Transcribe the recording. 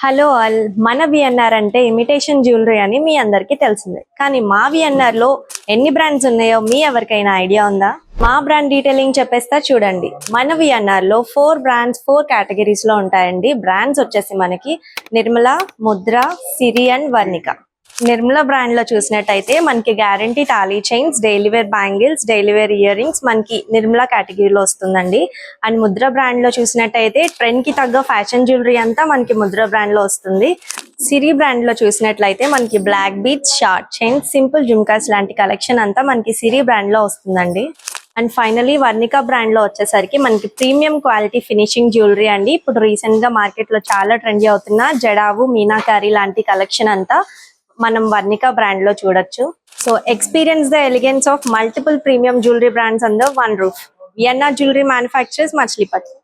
Hello all, మన VNR అంటే imitation jewellery అని మీ అందరికీ తెలిసిందే. కానీ మా విఎన్ఆర్ లో ఎన్ని బ్రాండ్స్ ఉన్నాయో మీ ఎవరికైనా ఐడియా ఉందా? మా బ్రాండ్ డీటెయిలింగ్ చెప్పేస్తా చూడండి. మన విఎన్ఆర్ లో 4 బ్రాండ్స్ 4 కేటగిరీస్ లో ఉంటాయండి. బ్రాండ్స్ వచ్చేసి మనకి నిర్మల, ముద్ర, సిరి అండ్ వర్ణిక. నిర్మల బ్రాండ్ లో చూసినట్టయితే మనకి గ్యారంటీ తాళీ chains, daily wear bangles, daily wear earrings మనకి నిర్మల కేటగిరీలో వస్తుందండి. అండ్ ముద్ర బ్రాండ్ లో చూసినట్టయితే ట్రెండ్ కి తగ్గ ఫ్యాషన్ జ్యువెలరీ అంతా మనకి ముద్ర బ్రాండ్ లో వస్తుంది. సిరి బ్రాండ్ లో చూసినట్లయితే మనకి black beads, short chains, simple jhumkas లాంటి కలెక్షన్ అంతా మనకి సిరి బ్రాండ్ లో వస్తుందండి. అండ్ ఫైనలీ వర్ణిక బ్రాండ్ లో వచ్చేసరికి మనకి ప్రీమియం క్వాలిటీ ఫినిషింగ్ జ్యువెలరీ అండి. ఇప్పుడు రీసెంట్ గా మార్కెట్ లో చాలా ట్రెండీ అవుతున్న జడావు, మీనాకారి లాంటి కలెక్షన్ అంతా మనం వర్ణిక బ్రాండ్ లో చూడొచ్చు. So experience the elegance of multiple premium jewellery brands under one roof. VNR jewellery manufacturers, Machilipatnam.